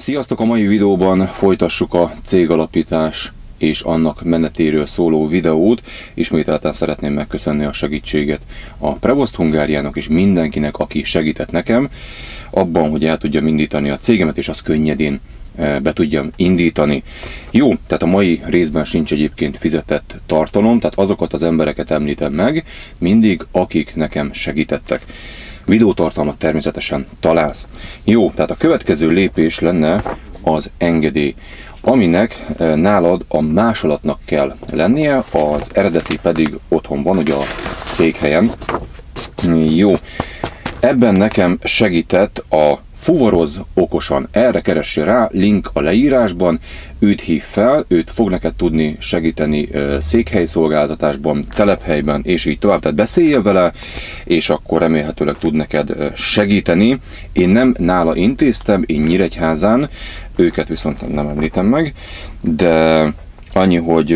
Sziasztok! A mai videóban folytassuk a cégalapítás és annak menetéről szóló videót. Ismételten szeretném megköszönni a segítséget a Prevost Hungáriának és mindenkinek, aki segített nekem abban, hogy el tudjam indítani a cégemet, és az könnyedén be tudjam indítani. Jó, tehát a mai részben sincs egyébként fizetett tartalom, tehát azokat az embereket említem meg mindig, akik nekem segítettek. Videótartalmat természetesen találsz. Jó, tehát a következő lépés lenne az engedély, aminek nálad a másolatnak kell lennie, az eredeti pedig otthon van, ugye a székhelyen. Jó, ebben nekem segített a Fuvaroz okosan. Erre keressél rá, link a leírásban, őt hív fel, őt fog neked tudni segíteni székhelyszolgáltatásban, telephelyben, és így tovább. Tehát beszéljél vele, és akkor remélhetőleg tud neked segíteni. Én nem nála intéztem, én Nyíregyházán, őket viszont nem említem meg, de annyi, hogy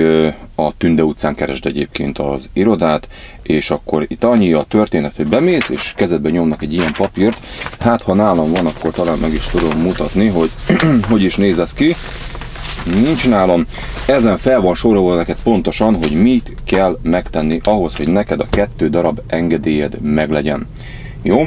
a Tünde utcán keresd egyébként az irodát, és akkor itt annyi a történet, hogy bemész, és kezedbe nyomnak egy ilyen papírt. Hát, ha nálam van, akkor talán meg is tudom mutatni, hogy hogy is néz ez ki. Nincs nálam. Ezen fel van sorolva neked pontosan, hogy mit kell megtenni ahhoz, hogy neked a 2 darab engedélyed meglegyen. Jó?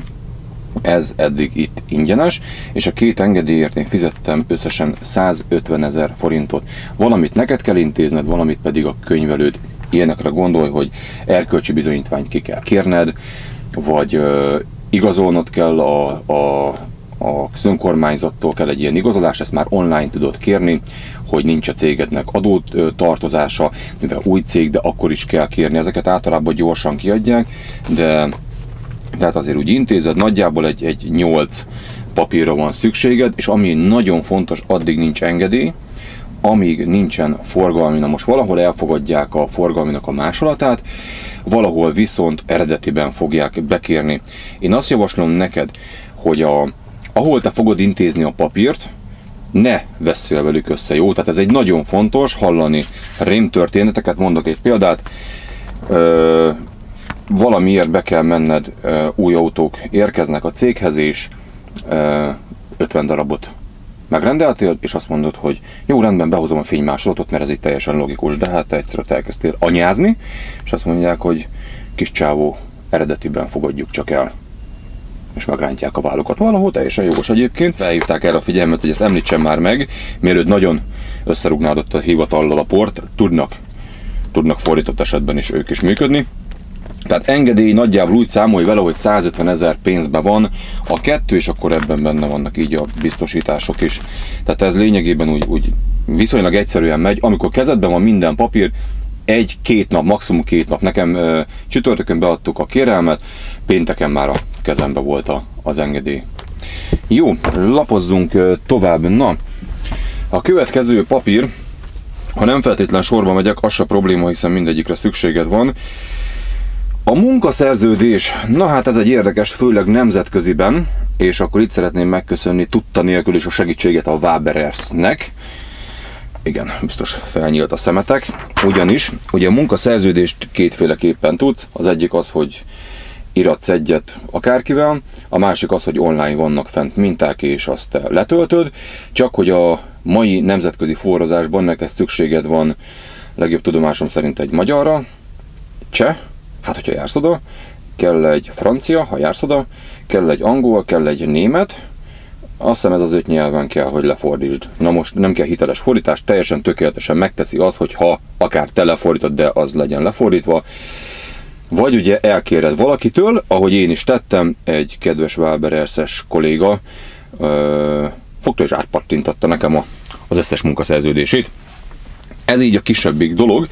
Ez eddig itt ingyenes, és a 2 engedélyért én fizettem összesen 150 000 forintot. Valamit neked kell intézned, valamit pedig a könyvelőd. Ilyenekre gondolj, hogy erkölcsi bizonyítványt ki kell kérned, vagy igazolnod kell a önkormányzattól kell egy ilyen igazolás, ezt már online tudod kérni, hogy nincs a cégednek adótartozása, mivel új cég, de akkor is kell kérni. Ezeket általában gyorsan kiadják, de tehát azért úgy intézed, nagyjából egy 8 papírra van szükséged, és ami nagyon fontos, addig nincs engedély, amíg nincsen forgalmi. Na most valahol elfogadják a forgalminak a másolatát, valahol viszont eredetiben fogják bekérni. Én azt javaslom neked, hogy ahol te fogod intézni a papírt, ne vesszél velük össze, jó? Tehát ez egy nagyon fontos hallani rémtörténeteket. Mondok egy példát. Valamiért be kell menned, új autók érkeznek a céghez, és 50 darabot megrendeltél, és azt mondod, hogy jó, rendben, behozom a fénymásolatot, mert ez egy teljesen logikus, de hát te egyszerűen elkezdtél anyázni, és azt mondják, hogy kis csávó, eredetiben fogadjuk csak el. És megrántják a vállukat. Valahol teljesen jogos egyébként. Felhívták erre a figyelmet, hogy ezt említsem már meg, mielőtt nagyon összerúgnád ott a hivatallal a port, tudnak fordított esetben is ők is működni. Tehát engedély, nagyjából úgy számolj vele, hogy 150 000 pénzben van a 2, és akkor ebben benne vannak így a biztosítások is. Tehát ez lényegében úgy viszonylag egyszerűen megy. Amikor kezedben van minden papír, 1-2 nap, maximum 2 nap. Nekem csütörtökön beadtuk a kérelmet, pénteken már a kezembe volt az engedély. Jó, lapozzunk tovább. Na, a következő papír, ha nem feltétlen sorba megyek, az se probléma, hiszen mindegyikre szükséged van. A munkaszerződés, na hát ez egy érdekes, főleg nemzetköziben, és akkor itt szeretném megköszönni tudta nélkül is a segítséget a Waberersnek. Igen, biztos felnyílt a szemetek, ugyanis ugye a munkaszerződést kétféleképpen tudsz. Az egyik az, hogy iratsz egyet akárkivel, a másik az, hogy online vannak fent minták, és azt letöltöd, csak hogy a mai nemzetközi forrozásban neked szükséged van, legjobb tudomásom szerint egy magyarra, cseh, hát hogyha jársz oda, kell egy francia, ha jársz oda, kell egy angol, kell egy német, azt hiszem ez az 5 nyelven kell, hogy lefordítsd. Na most nem kell hiteles fordítás, teljesen tökéletesen megteszi az, hogy ha akár te lefordítod, de az legyen lefordítva. Vagy ugye elkéred valakitől, ahogy én is tettem, egy kedves Waberers-es kolléga fogta és átpattintatta nekem az összes munkaszerződését. Ez így a kisebbik dolog,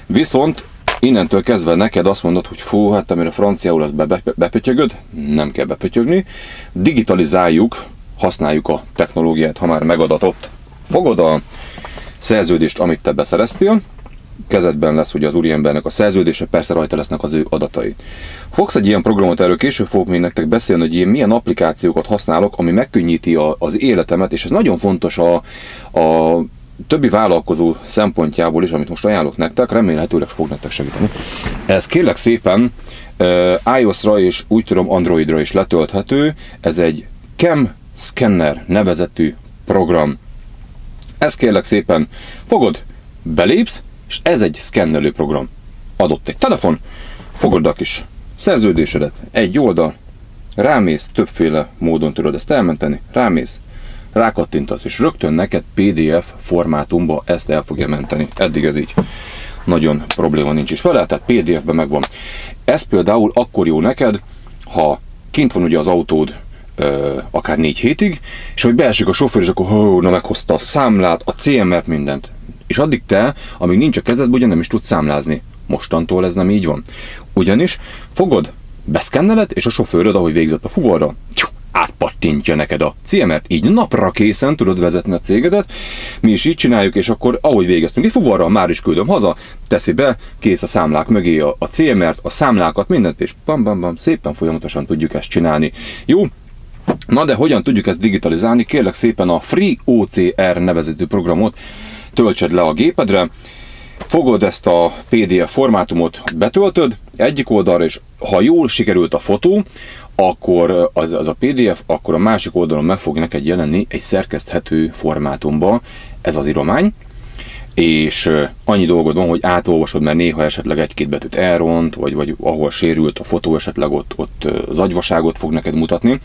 viszont innentől kezdve neked azt mondod, hogy fú, hát amire franciául azt bepötyögöd, nem kell bepötyögni, digitalizáljuk, használjuk a technológiát, ha már megadatott. Fogod a szerződést, amit te beszereztél, kezedben lesz ugye az úriembernek a szerződése, persze rajta lesznek az ő adatai. Fogsz egy ilyen programot, erről később fogok még nektek beszélni, hogy én milyen applikációkat használok, ami megkönnyíti az életemet, és ez nagyon fontos a többi vállalkozó szempontjából is, amit most ajánlok nektek, remélhetőleg fog nektek segíteni. Ez kérlek szépen iOS-ra és úgy tudom Androidra is letölthető, ez egy Cam Scanner nevezetű program. Ez kérlek szépen, fogod, belépsz, és ez egy szkennelő program. Adott egy telefon, fogod a kis szerződésedet, egy oldal, rámész, többféle módon tudod ezt elmenteni, rámész, rákattintasz, és rögtön neked PDF formátumba ezt el fogja menteni. Eddig ez így nagyon probléma nincs is vele, tehát PDF-ben megvan. Ez például akkor jó neked, ha kint van ugye az autód akár 4 hétig, és hogy beesik a sofőr, és akkor na meghozta a számlát, a CMR-t, mindent. És addig te, amíg nincs a kezedben, ugye nem is tudsz számlázni. Mostantól ez nem így van. Ugyanis fogod, beszkenneled, és a sofőröd, ahogy végzett a fuvarra, átpattintja neked a CMR-t, így napra készen tudod vezetni a cégedet. Mi is így csináljuk, és akkor ahogy végeztünk egy fuvarral, már is küldöm haza, teszi be, kész a számlák mögé a CMR-t, a számlákat, mindent, és bam, szépen folyamatosan tudjuk ezt csinálni. Jó? Na de hogyan tudjuk ezt digitalizálni? Kérlek szépen a Free OCR nevezetű programot töltsed le a gépedre, fogod ezt a PDF formátumot, betöltöd egyik oldalra, és ha jól sikerült a fotó, akkor az a PDF, akkor a másik oldalon meg fog neked jelenni egy szerkeszthető formátumba ez az íromány, és annyi dolgod van, hogy átolvasod, mert néha esetleg egy-két betűt elront, vagy ahol sérült a fotó, esetleg ott zagyvaságot fog neked mutatni,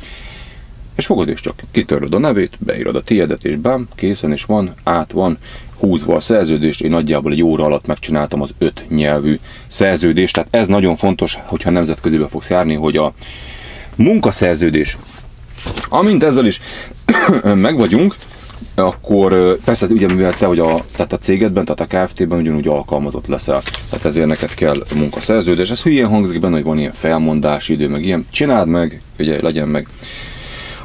és fogod és csak kitöröd a nevét, beírod a tiédet, és bám, készen is van, át van húzva a szerződés. Én nagyjából egy óra alatt megcsináltam az 5 nyelvű szerződést, tehát ez nagyon fontos, hogyha nemzetközibe fogsz járni, hogy a munkaszerződés, amint ezzel is meg vagyunk, akkor persze ugye mivel te, hogy tehát a cégedben, tehát a Kft-ben ugyanúgy alkalmazott leszel, tehát ezért neked kell munkaszerződés. Ez hülyén hangzik benne, hogy van ilyen felmondási idő, meg ilyen, csináld meg, ugye legyen meg.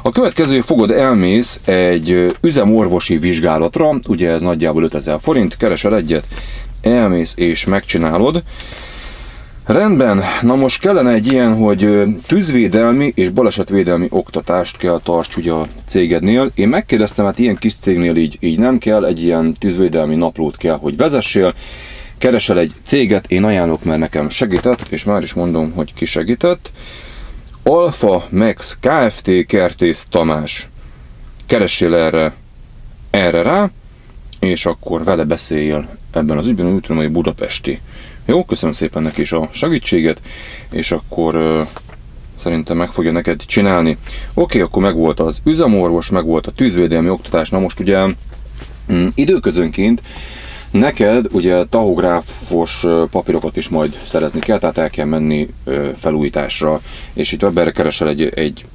A következő, fogod, elmész egy üzemorvosi vizsgálatra, ugye ez nagyjából 5000 forint, keresel egyet, elmész és megcsinálod. Rendben, na most kellene egy ilyen, hogy tűzvédelmi és balesetvédelmi oktatást kell tarts ugye a cégednél. Én megkérdeztem, hát ilyen kis cégnél így nem kell, egy ilyen tűzvédelmi naplót kell, hogy vezessél. Keresel egy céget, én ajánlok, mert nekem segített, és már is mondom, hogy ki segített. Alfa Max Kft. Kertész Tamás. Keressél erre rá, és akkor vele beszéljél ebben az ügyben, úgy tudom, hogy budapesti. Jó, köszönöm szépen neki is a segítséget, és akkor szerintem meg fogja neked csinálni. Oké, akkor megvolt az üzemorvos, megvolt a tűzvédelmi oktatás. Na most ugye időközönként neked ugye tahográfos papírokat is majd szerezni kell, tehát el kell menni felújításra, és itt ebben keresel egy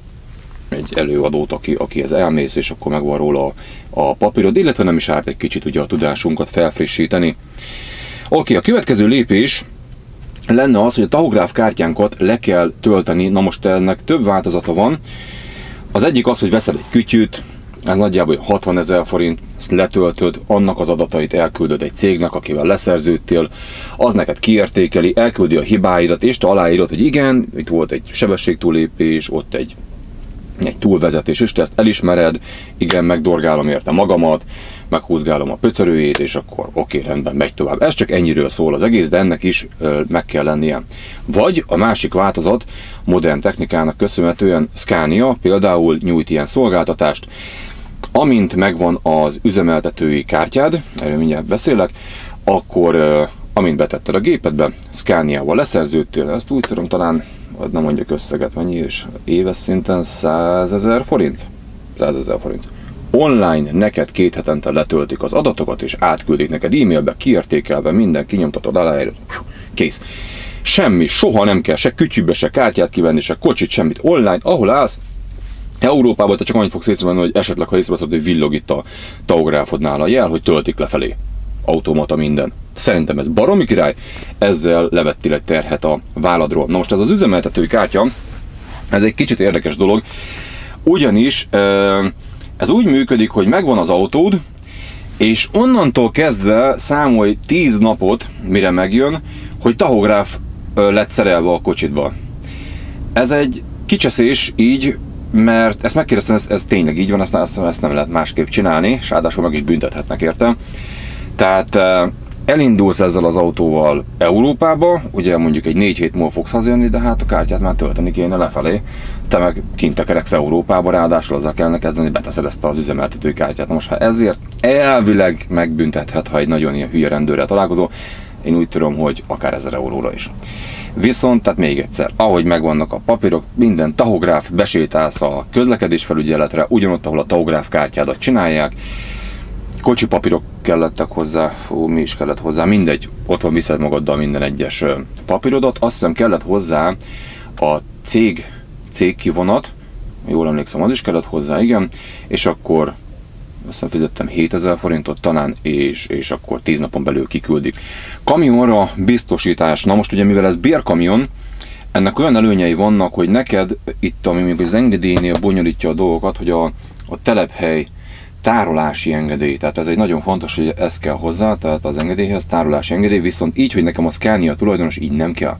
előadót, akihez elmész, és akkor megvan róla a papírod, illetve nem is árt egy kicsit ugye a tudásunkat felfrissíteni. Oké, a következő lépés lenne az, hogy a tahográf kártyánkat le kell tölteni. Na most ennek több változata van. Az egyik az, hogy veszel egy kütyűt, ez nagyjából 60 000 forint, ezt letöltöd, annak az adatait elküldöd egy cégnek, akivel leszerződtél, az neked kiértékeli, elküldi a hibáidat, és te aláírod, hogy igen, itt volt egy sebességtúllépés, ott egy túlvezetés, és te ezt elismered, igen, megdorgálom érte magamat, meghúzgálom a pöcörőjét, és akkor oké, rendben, megy tovább. Ez csak ennyiről szól az egész, de ennek is meg kell lennie. Vagy a másik változat, modern technikának köszönhetően Scania például nyújt ilyen szolgáltatást, amint megvan az üzemeltetői kártyád, erről mindjárt beszélek, akkor amint betetted a gépedbe, Scaniával leszerződtél, ezt úgy tudom, talán nem mondjak összeget, mennyi, és éves szinten 100 000 forint? 100 000 forint. Online neked 2 hetente letöltik az adatokat, és átküldik neked e-mailbe, kiértékelve, minden, kinyomtatod, aláírod, kész. Semmi, soha nem kell se kütyűbe, se kártyát kivenni, se kocsit, semmit. Online, ahol állsz, Európában te csak annyit fogsz észrevenni, hogy esetleg ha észreveszed, hogy villog itt a tahográfodnál a jel, hogy töltik lefelé. Automata minden. Szerintem ez baromi király, ezzel levettél egy terhet a válladról. Na most ez az üzemeltetői kártya, ez egy kicsit érdekes dolog, ugyanis ez úgy működik, hogy megvan az autód, és onnantól kezdve számolj 10 napot, mire megjön, hogy tahográf lett szerelve a kocsidba. Ez egy kicseszés így, mert ezt megkérdeztem, ez tényleg így van, ezt nem lehet másképp csinálni, és ráadásul meg is büntethetnek érte. Tehát elindulsz ezzel az autóval Európába, ugye mondjuk egy 4 hét múlva fogsz hazajönni, de hát a kártyát már tölteni kéne lefelé, te meg kint tekereksz Európába, ráadásul azzal kellene kezdeni, hogy beteszed ezt az üzemeltető kártyát. Na most ha ezért elvileg megbüntethet, ha egy nagyon ilyen hülye rendőrrel találkozol, én úgy tudom, hogy akár 1000 euróra is. Viszont, tehát még egyszer, ahogy megvannak a papírok, minden tahográf, besétálsz a közlekedésfelügyeletre, ugyanott, ahol a tahográf kártyádat csinálják, kocsi papírok kellettek hozzá, mi is kellett hozzá, mindegy, ott van, viszed magaddal minden egyes papírodat, azt hiszem kellett hozzá a cégkivonat, jól emlékszem, az is kellett hozzá, igen, és akkor azt hiszem fizettem 7000 forintot talán, és akkor 10 napon belül kiküldik. Kamionra biztosítás, na most ugye mivel ez bérkamion, ennek olyan előnyei vannak, hogy neked itt, ami még az engedélynél bonyolítja a dolgokat, hogy a telephely tárolási engedély, tehát ez egy nagyon fontos, hogy ez kell hozzá, tehát az engedélyhez tárolási engedély, viszont így, hogy nekem az kellni a tulajdonos, így nem kell.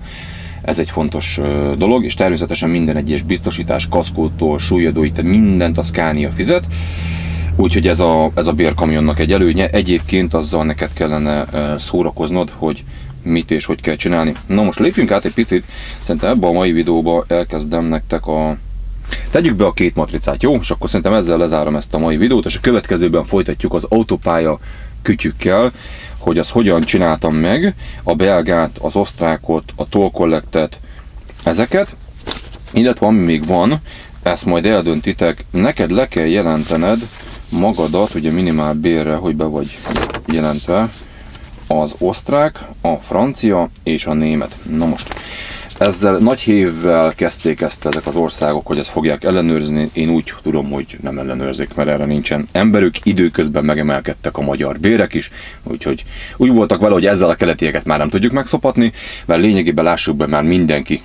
Ez egy fontos dolog, és természetesen minden egyes biztosítás, kaszkótól, súlyadóig, tehát mindent a Scania fizet, úgyhogy ez a bérkamionnak egy előnye, egyébként azzal neked kellene szórakoznod, hogy mit és hogy kell csinálni. Na most lépjünk át egy picit, szerintem ebben a mai videóban elkezdem nektek tegyük be a két matricát, jó? És akkor szerintem ezzel lezárom ezt a mai videót, és a következőben folytatjuk az autópálya kütyükkel, hogy azt hogyan csináltam meg, a belgát, az osztrákot, a toll collectet, ezeket, illetve ami még van, ezt majd eldöntitek, neked le kell jelentened magadat, ugye minimál bérre, hogy be vagy jelentve, az osztrák, a francia és a német. Na most, ezzel nagy hévvel kezdték ezt ezek az országok, hogy ezt fogják ellenőrizni. Én úgy tudom, hogy nem ellenőrzik, mert erre nincsen emberük. Időközben megemelkedtek a magyar bérek is, úgyhogy úgy voltak vele, hogy ezzel a keletieket már nem tudjuk megszopatni, mert lényegében lássuk be, már mindenki,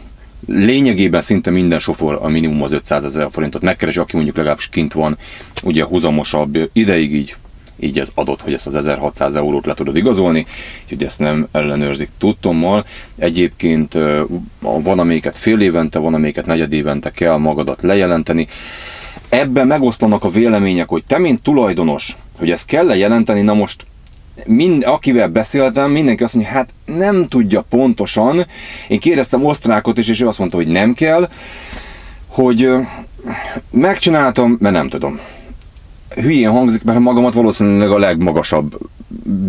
lényegében szinte minden sofőr a minimum az 500 000 forintot megkeresi, aki mondjuk legalábbis kint van, ugye huzamosabb ideig, így ez adott, hogy ezt az 1600 eurót le tudod igazolni, úgyhogy ezt nem ellenőrzik tudtommal. Egyébként van amelyiket fél évente, van amelyiket negyed évente kell magadat lejelenteni. Ebben megosztanak a vélemények, hogy te, mint tulajdonos, hogy ezt kell lejelenteni, na most akivel beszéltem, mindenki azt mondja, hát nem tudja pontosan. Én kérdeztem osztrákot is, és ő azt mondta, hogy nem kell, hogy megcsináltam, mert nem tudom. Hülyén hangzik, mert magamat valószínűleg a legmagasabb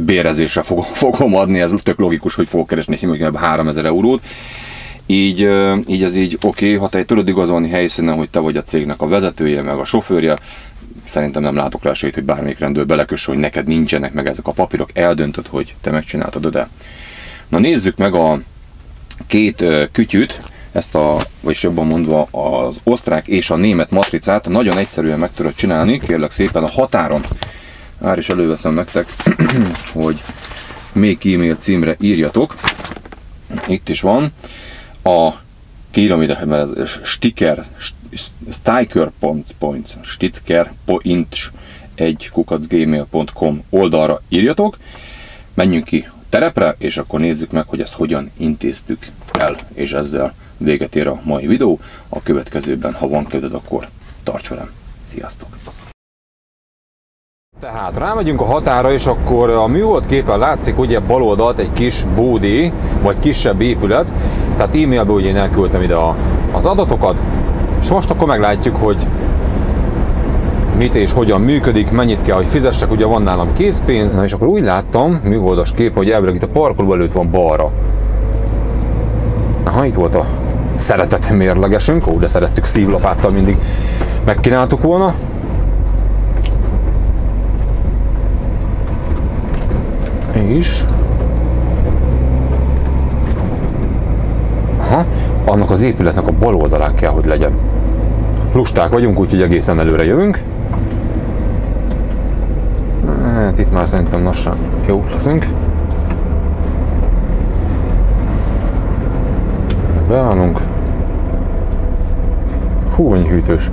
bérezésre fogom adni, ez tök logikus, hogy fogok keresni egy 3000 eurót. Így ez így oké, ha te tudod igazolni helyszínen, hogy te vagy a cégnek a vezetője, meg a sofőrje, szerintem nem látok rá esélyt, hogy bármelyik rendőr belekössön, hogy neked nincsenek meg ezek a papírok, eldöntöd, hogy te megcsináltad de. Na nézzük meg a két kütyüt, vagyis jobban mondva az osztrák és a német matricát, nagyon egyszerűen meg tudod csinálni, kérlek szépen a határon. Már is előveszem nektek, hogy még e-mail címre írjatok. Itt is van a kiírom ide, mert ez sticker.gmail.com oldalra írjatok, menjünk ki terepre, és akkor nézzük meg, hogy ezt hogyan intéztük el, és ezzel véget ér a mai videó. A következőben, ha van kedved, akkor tarts velem. Sziasztok! Tehát rámegyünk a határa, és akkor a műhold képen látszik ugye bal oldalt egy kis bódé, vagy kisebb épület. Tehát e-mailbe ugye én elküldtem ide az adatokat, és most akkor meglátjuk, hogy mit és hogyan működik, mennyit kell, hogy fizessek, ugye van nálam készpénz. Na és akkor úgy láttam, műholdas kép, hogy elvileg itt a parkoló előtt van balra. Aha, itt volt a szeretett mérlegesünk, de szerettük szívlapáttal mindig megkínáltuk volna. És aha, annak az épületnek a bal oldalán kell, hogy legyen. Lusták vagyunk, úgyhogy egészen előre jövünk. Hát itt már szerintem lassan jó leszünk. Beállunk. Hú, mennyi hűtős.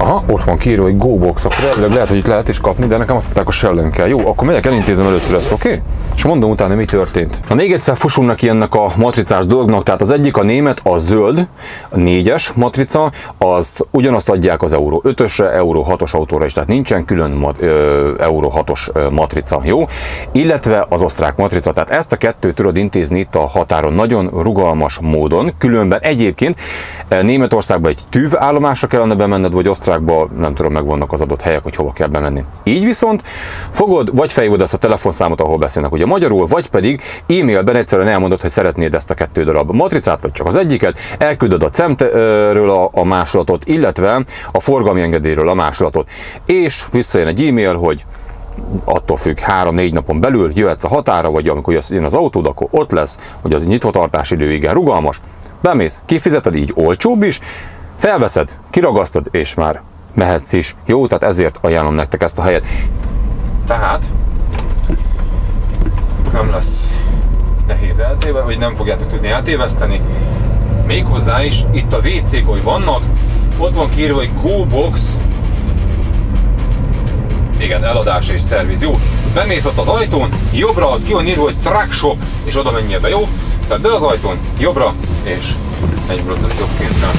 Aha, ott van kiírva, hogy GoBox, akkor elvileg lehet, hogy itt lehet is kapni, de nekem azt mondták, a Shell-en kell. Jó, akkor megyek, elintézem először ezt, oké? És mondom utána, mi történt. Na még egyszer fussunk neki ennek a matricás dolognak, tehát az egyik a német, a zöld, a 4-es matrica, azt ugyanazt adják az Euro 5-ösre, Euro 6-os autóra is, tehát nincsen külön Euro 6-os matrica, jó? Illetve az osztrák matrica, tehát ezt a kettőt tudod intézni itt a határon nagyon rugalmas módon, különben egyébként Németországban egy TÜV állomásra kellene bemenned, vagy osztrákba, nem tudom, megvannak az adott helyek, hogy hova kell bemenni. Így viszont fogod, vagy felhívod ezt a telefonszámot, ahol beszélnek ugye magyarul, vagy pedig e-mailben egyszerűen elmondod, hogy szeretnéd ezt a 2 darab matricát, vagy csak az egyiket, elküldöd a CEMT-ről a másolatot, illetve a forgalmi engedélyről a másolatot, és visszajön egy e-mail, hogy attól függ, 3-4 napon belül jöhetsz a határa, vagy amikor jön az autód, akkor ott lesz, hogy az nyitvatartási idő igen rugalmas, bemész, kifizeted, így olcsóbb is, felveszed, kiragasztod, és már mehetsz is. Jó, tehát ezért ajánlom nektek ezt a helyet. Tehát nem lesz nehéz eltéveszteni, vagy nem fogjátok tudni eltéveszteni. Méghozzá is itt a WC-k, hogy vannak, ott van kiírva, hogy GoBox, igen, eladás és szerviz, jó? Bemész ott az ajtón, jobbra ki van írva, hogy Truck Shop, és oda menjél be, jó? Tehát be az ajtón, jobbra, és egyből lesz jobb kézzel.